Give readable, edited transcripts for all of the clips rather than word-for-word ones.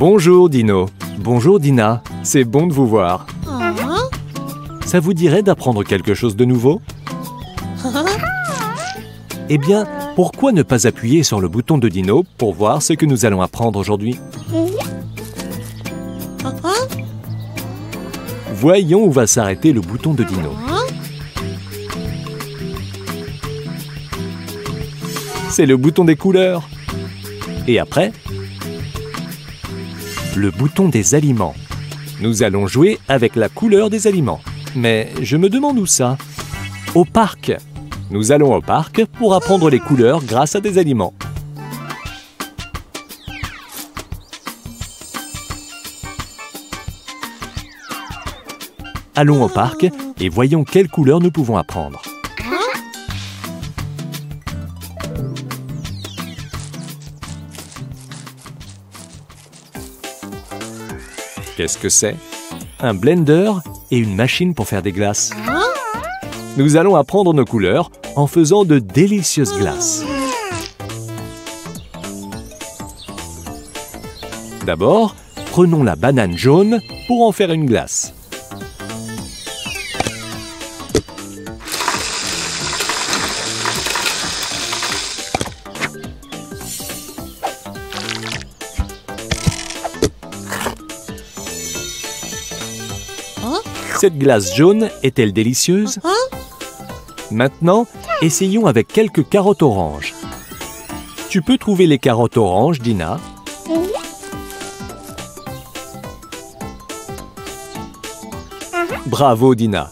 Bonjour Dino. Bonjour Dina. C'est bon de vous voir. Ça vous dirait d'apprendre quelque chose de nouveau? Eh bien, pourquoi ne pas appuyer sur le bouton de Dino pour voir ce que nous allons apprendre aujourd'hui? Voyons où va s'arrêter le bouton de Dino. C'est le bouton des couleurs. Et après, le bouton des aliments. Nous allons jouer avec la couleur des aliments. Mais je me demande où ça? Au parc. Nous allons au parc pour apprendre les couleurs grâce à des aliments. Allons au parc et voyons quelles couleurs nous pouvons apprendre. Qu'est-ce que c'est? Un blender et une machine pour faire des glaces. Nous allons apprendre nos couleurs en faisant de délicieuses glaces. D'abord, prenons la banane jaune pour en faire une glace. Cette glace jaune est-elle délicieuse? Maintenant, essayons avec quelques carottes oranges. Tu peux trouver les carottes oranges, Dina? Bravo, Dina.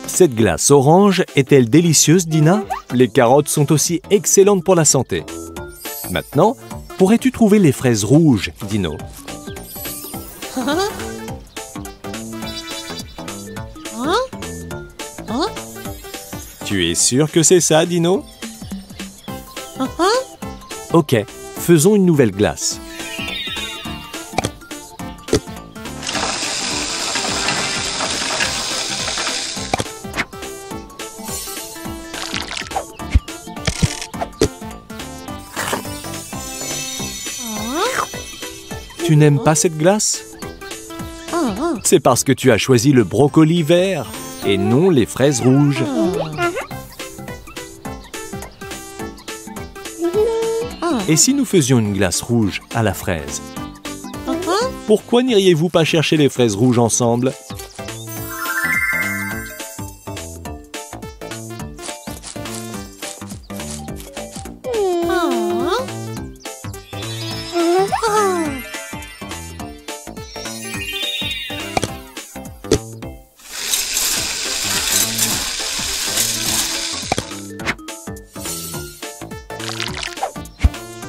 Cette glace orange est-elle délicieuse, Dina? Les carottes sont aussi excellentes pour la santé. Maintenant, pourrais-tu trouver les fraises rouges, Dino? Tu es sûr que c'est ça, Dino? Ok, faisons une nouvelle glace. Tu n'aimes pas cette glace? C'est parce que tu as choisi le brocoli vert et non les fraises rouges. Et si nous faisions une glace rouge à la fraise? Pourquoi n'iriez-vous pas chercher les fraises rouges ensemble?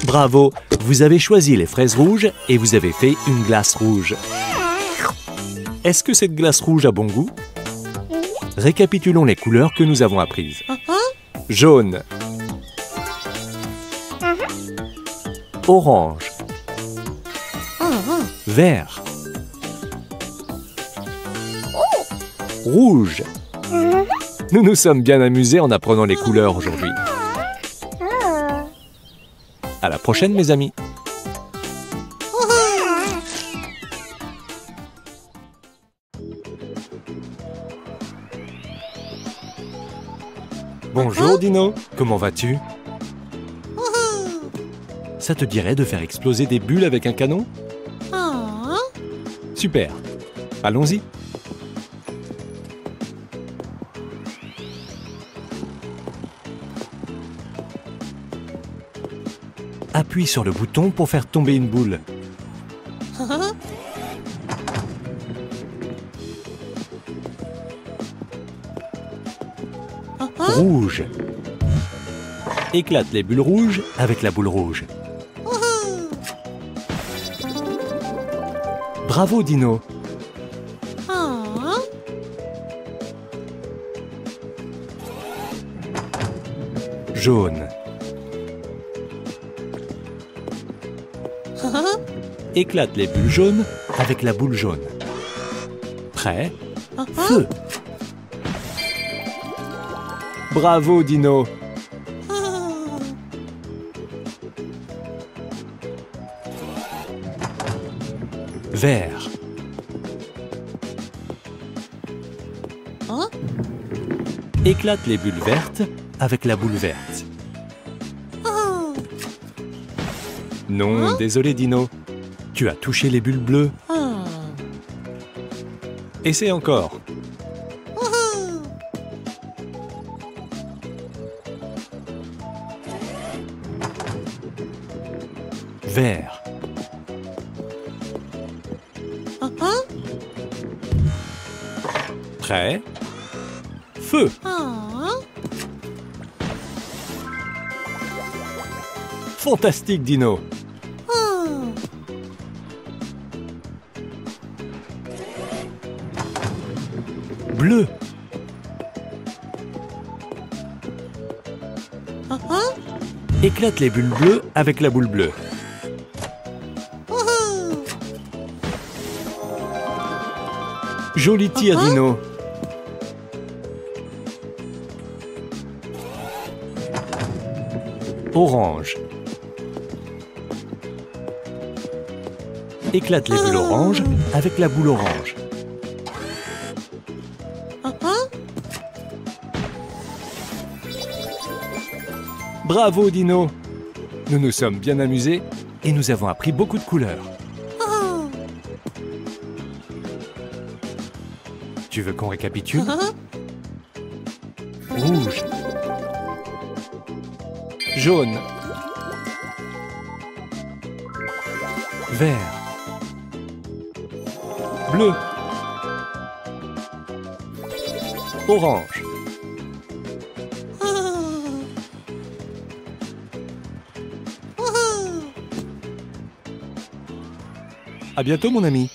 Bravo, vous avez choisi les fraises rouges et vous avez fait une glace rouge. Est-ce que cette glace rouge a bon goût? Récapitulons les couleurs que nous avons apprises. Jaune, orange, vert, rouge. Nous nous sommes bien amusés en apprenant les couleurs aujourd'hui. À la prochaine, mes amis. Bonjour Dino, comment vas-tu? Ça te dirait de faire exploser des bulles avec un canon? Super, allons-y. Appuie sur le bouton pour faire tomber une boule. Rouge. Éclate les bulles rouges avec la boule rouge. Bravo Dino. jaune. Éclate les bulles jaunes avec la boule jaune. Prêt? Feu! Bravo, Dino! Vert. Éclate les bulles vertes avec la boule verte. Non, désolé, Dino. Tu as touché les bulles bleues. Essaie encore. Vert. Prêt? Feu! Fantastique, Dino! Bleu! Éclate les bulles bleues avec la boule bleue. Joli tir, Dino! Orange. Éclate les bulles orange avec la boule orange. Bravo, Dino! Nous nous sommes bien amusés et nous avons appris beaucoup de couleurs. Tu veux qu'on récapitule? Rouge. Jaune. Vert. Bleu. Orange. À bientôt, mon ami.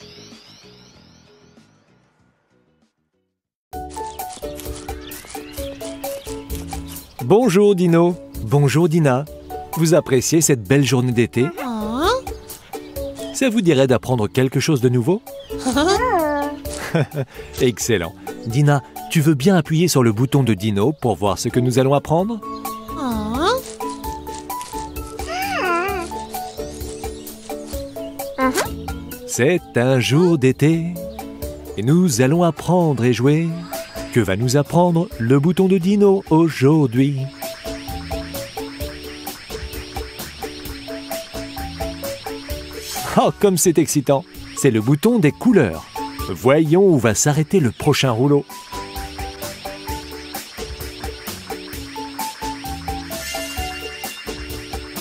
Bonjour, Dino. Bonjour, Dina. Vous appréciez cette belle journée d'été? Ça vous dirait d'apprendre quelque chose de nouveau? Excellent. Dina, tu veux bien appuyer sur le bouton de Dino pour voir ce que nous allons apprendre? C'est un jour d'été et nous allons apprendre et jouer. Que va nous apprendre le bouton de Dino aujourd'hui? Oh, comme c'est excitant! C'est le bouton des couleurs. Voyons où va s'arrêter le prochain rouleau.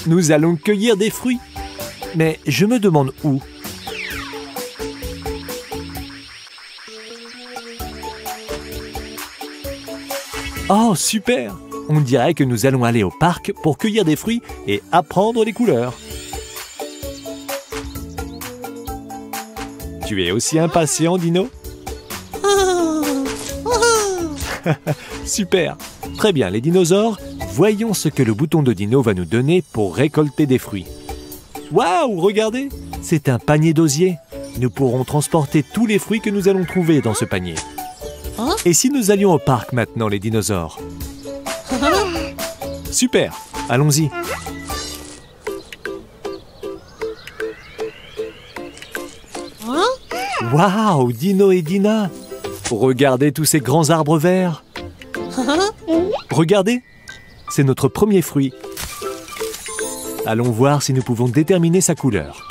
Nous allons cueillir des fruits. Mais je me demande où. Oh, super! On dirait que nous allons aller au parc pour cueillir des fruits et apprendre les couleurs. Tu es aussi impatient, Dino? Super! Très bien, les dinosaures, voyons ce que le bouton de Dino va nous donner pour récolter des fruits. Waouh, regardez! C'est un panier d'osier. Nous pourrons transporter tous les fruits que nous allons trouver dans ce panier. Et si nous allions au parc maintenant, les dinosaures? Super! Allons-y! Waouh, Dino et Dina! Regardez tous ces grands arbres verts! Regardez! C'est notre premier fruit. Allons voir si nous pouvons déterminer sa couleur.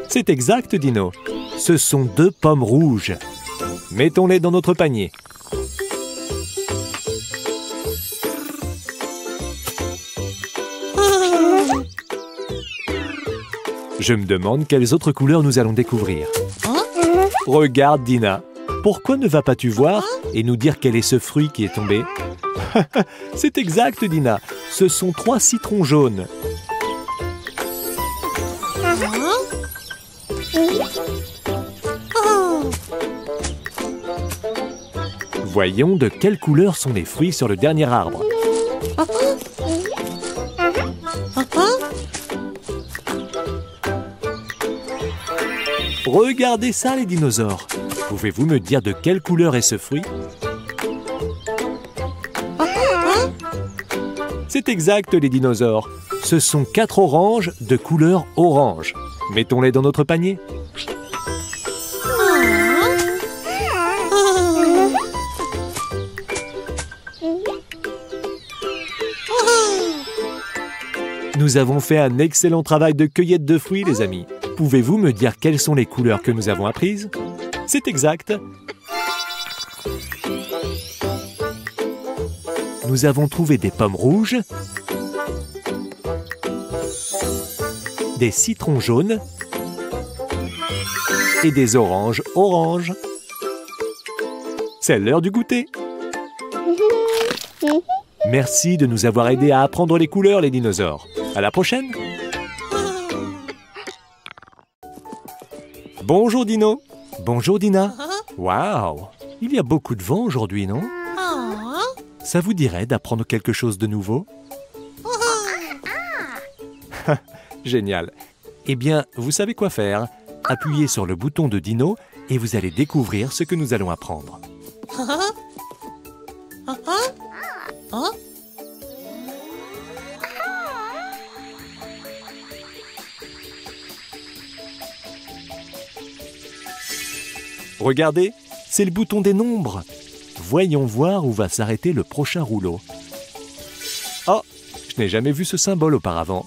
C'est exact, Dino. Ce sont 2 pommes rouges. Mettons-les dans notre panier. Je me demande quelles autres couleurs nous allons découvrir. Regarde, Dina. Pourquoi ne vas-tu voir et nous dire quel est ce fruit qui est tombé? C'est exact, Dina. Ce sont 3 citrons jaunes. Voyons de quelle couleur sont les fruits sur le dernier arbre. Regardez ça, les dinosaures. Pouvez-vous me dire de quelle couleur est ce fruit? C'est exact, les dinosaures. Ce sont 4 oranges de couleur orange. Mettons-les dans notre panier. Nous avons fait un excellent travail de cueillette de fruits, les amis. Pouvez-vous me dire quelles sont les couleurs que nous avons apprises? C'est exact. Nous avons trouvé des pommes rouges, des citrons jaunes et des oranges oranges. C'est l'heure du goûter. Merci de nous avoir aidés à apprendre les couleurs, les dinosaures. À la prochaine. Bonjour Dino. Bonjour Dina. Waouh, il y a beaucoup de vent aujourd'hui, non? Ça vous dirait d'apprendre quelque chose de nouveau? Génial. Eh bien, vous savez quoi faire. Appuyez sur le bouton de Dino et vous allez découvrir ce que nous allons apprendre. Regardez, c'est le bouton des nombres. Voyons voir où va s'arrêter le prochain rouleau. Oh, je n'ai jamais vu ce symbole auparavant.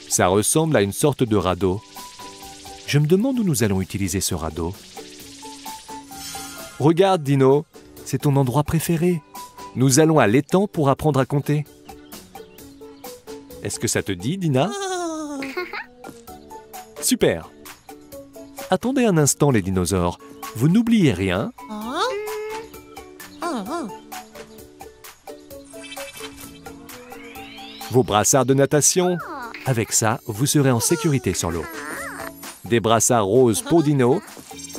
Ça ressemble à une sorte de radeau. Je me demande où nous allons utiliser ce radeau. Regarde, Dino, c'est ton endroit préféré. Nous allons à l'étang pour apprendre à compter. Est-ce que ça te dit, Dina? Super. Attendez un instant, les dinosaures. Vous n'oubliez rien. Vos brassards de natation. Avec ça, vous serez en sécurité sur l'eau. Des brassards roses pour Dino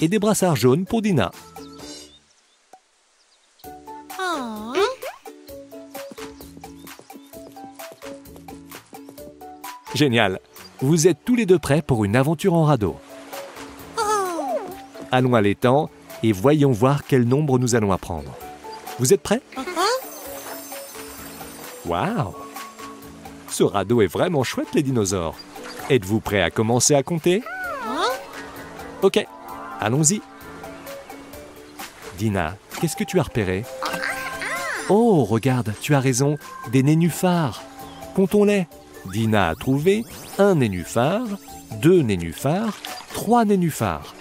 et des brassards jaunes pour Dina. Génial. Vous êtes tous les deux prêts pour une aventure en radeau. Allons à l'étang et voyons voir quel nombre nous allons apprendre. Vous êtes prêts? Waouh! Ce radeau est vraiment chouette, les dinosaures. Êtes-vous prêts à commencer à compter? Ok, allons-y. Dina, qu'est-ce que tu as repéré? Oh, regarde, tu as raison, des nénuphars. Comptons-les. Dina a trouvé 1 nénuphar, 2 nénuphars, 3 nénuphars.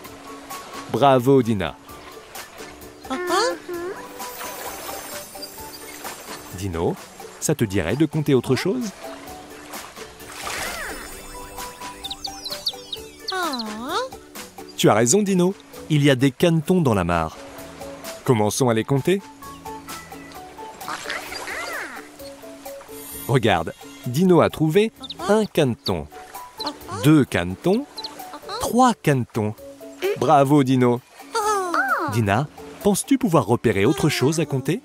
Bravo, Dina. Dino, ça te dirait de compter autre chose? Tu as raison, Dino. Il y a des canetons dans la mare. Commençons à les compter. Regarde, Dino a trouvé 1 caneton, 2 canetons, 3 canetons. Bravo, Dino. Dina, penses-tu pouvoir repérer autre chose à compter?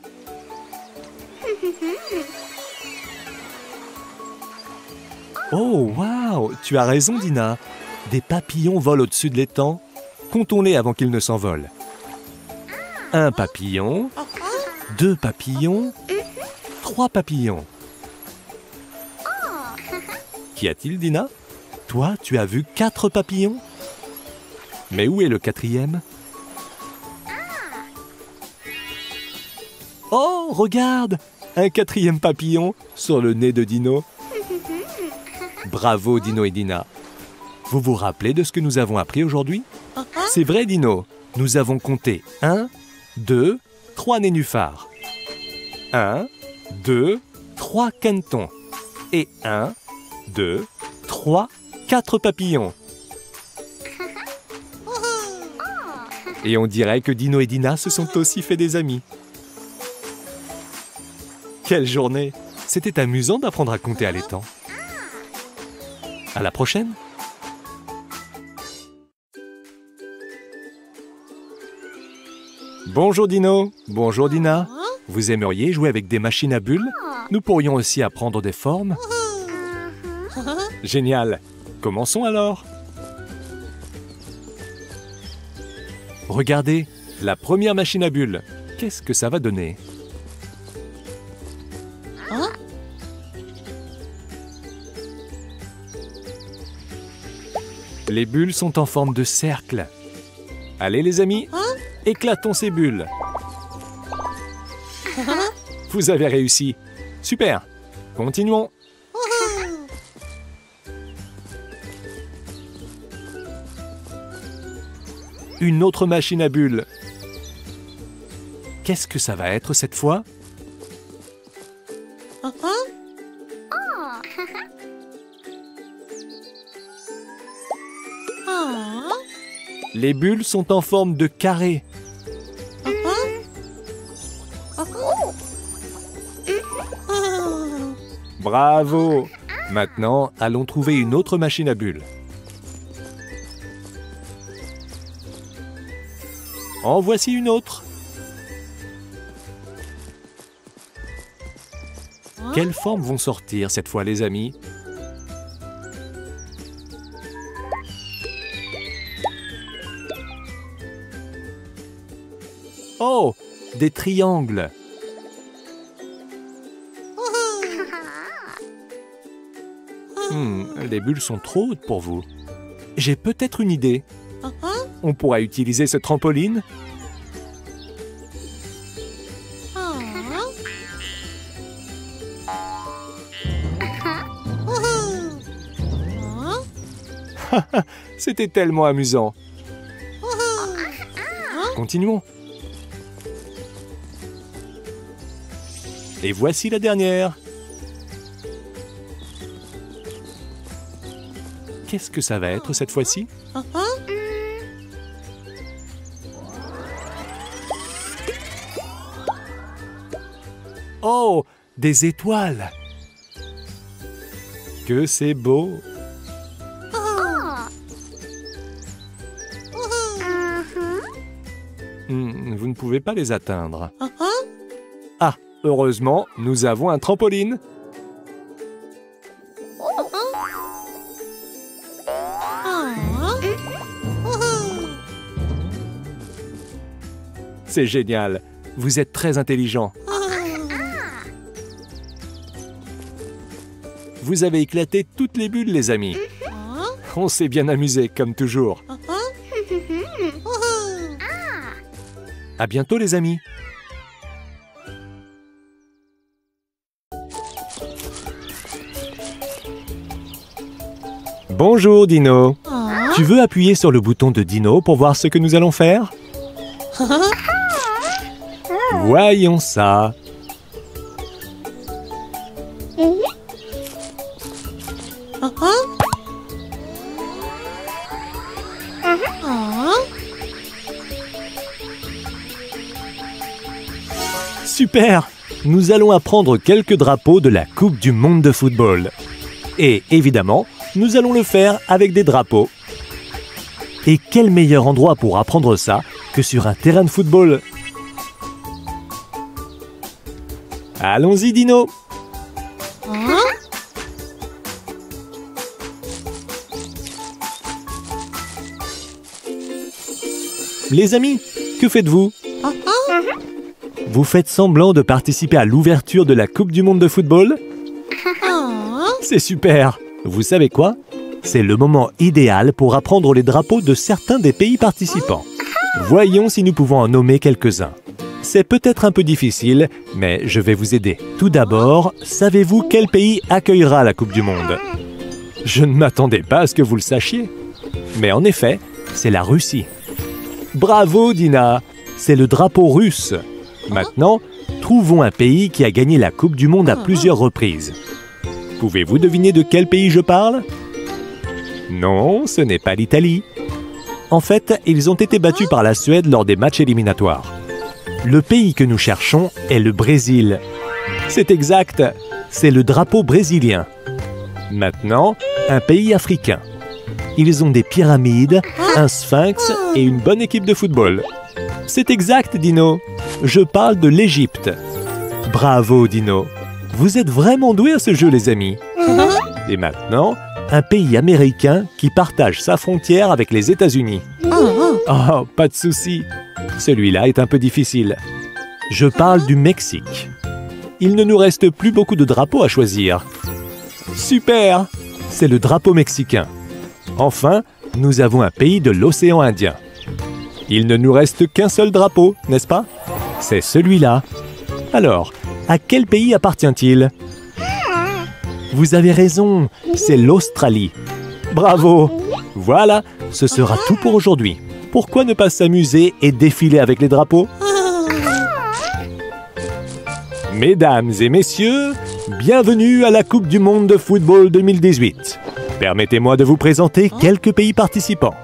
Oh, waouh! Tu as raison, Dina. Des papillons volent au-dessus de l'étang. Comptons-les avant qu'ils ne s'envolent. 1 papillon, 2 papillons, 3 papillons. Qu'y a-t-il, Dina? Toi, tu as vu 4 papillons? Mais où est le 4e? Oh, regarde! Un 4e papillon sur le nez de Dino. Bravo, Dino et Dina. Vous vous rappelez de ce que nous avons appris aujourd'hui? C'est vrai, Dino. Nous avons compté 1, 2, 3 nénuphars. 1, 2, 3 canetons. Et 1, 2, 3, 4 papillons. Et on dirait que Dino et Dina se sont aussi fait des amis. Quelle journée! C'était amusant d'apprendre à compter à l'étang. À la prochaine! Bonjour Dino! Bonjour Dina! Vous aimeriez jouer avec des machines à bulles? Nous pourrions aussi apprendre des formes. Génial! Commençons alors! Regardez, la première machine à bulles. Qu'est-ce que ça va donner? Les bulles sont en forme de cercle. Allez les amis, éclatons ces bulles. Vous avez réussi. Super. Continuons. Une autre machine à bulles. Qu'est-ce que ça va être cette fois? Les bulles sont en forme de carré. Bravo! Maintenant, allons trouver une autre machine à bulles. En voici une autre. Quelles formes vont sortir cette fois, les amis? Oh, des triangles. Les bulles sont trop hautes pour vous. J'ai peut-être une idée. On pourra utiliser ce trampoline. C'était tellement amusant. Continuons. Et voici la dernière. Qu'est-ce que ça va être cette fois-ci? Oh, des étoiles! Que c'est beau! Vous ne pouvez pas les atteindre. Ah, heureusement, nous avons un trampoline. C'est génial. Vous êtes très intelligent. Vous avez éclaté toutes les bulles, les amis. On s'est bien amusé, comme toujours. À bientôt, les amis. Bonjour, Dino. Tu veux appuyer sur le bouton de Dino pour voir ce que nous allons faire? Voyons ça. Super! Nous allons apprendre quelques drapeaux de la Coupe du Monde de football. Et évidemment, nous allons le faire avec des drapeaux. Et quel meilleur endroit pour apprendre ça que sur un terrain de football? Allons-y, Dino! Les amis, que faites-vous? Vous faites semblant de participer à l'ouverture de la Coupe du Monde de football? C'est super! Vous savez quoi? C'est le moment idéal pour apprendre les drapeaux de certains des pays participants. Voyons si nous pouvons en nommer quelques-uns. C'est peut-être un peu difficile, mais je vais vous aider. Tout d'abord, savez-vous quel pays accueillera la Coupe du Monde? Je ne m'attendais pas à ce que vous le sachiez. Mais en effet, c'est la Russie. Bravo, Dina! C'est le drapeau russe. Maintenant, trouvons un pays qui a gagné la Coupe du Monde à plusieurs reprises. Pouvez-vous deviner de quel pays je parle? Non, ce n'est pas l'Italie. En fait, ils ont été battus par la Suède lors des matchs éliminatoires. Le pays que nous cherchons est le Brésil. C'est exact, c'est le drapeau brésilien. Maintenant, un pays africain. Ils ont des pyramides, un sphinx et une bonne équipe de football. C'est exact, Dino. Je parle de l'Égypte, Bravo, Dino. Vous êtes vraiment doués à ce jeu, les amis. Et maintenant, un pays américain qui partage sa frontière avec les États-Unis. Oh, pas de souci. Celui-là est un peu difficile. Je parle du Mexique. Il ne nous reste plus beaucoup de drapeaux à choisir. Super! C'est le drapeau mexicain. Enfin, nous avons un pays de l'océan Indien. Il ne nous reste qu'un seul drapeau, n'est-ce pas? C'est celui-là. Alors, à quel pays appartient-il? Vous avez raison, c'est l'Australie. Bravo! Voilà, ce sera tout pour aujourd'hui. Pourquoi ne pas s'amuser et défiler avec les drapeaux? Mesdames et messieurs, bienvenue à la Coupe du Monde de football 2018. Permettez-moi de vous présenter quelques pays participants.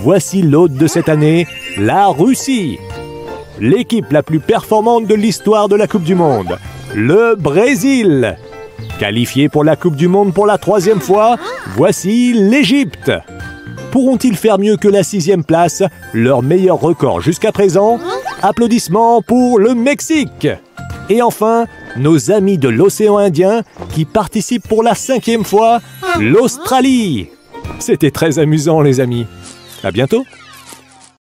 Voici l'hôte de cette année, la Russie. L'équipe la plus performante de l'histoire de la Coupe du Monde, le Brésil. Qualifié pour la Coupe du Monde pour la 3e fois, voici l'Égypte. Pourront-ils faire mieux que la 6e place, leur meilleur record jusqu'à présent? Applaudissements pour le Mexique. Et enfin, nos amis de l'océan Indien qui participent pour la 5e fois, l'Australie. C'était très amusant, les amis. À bientôt.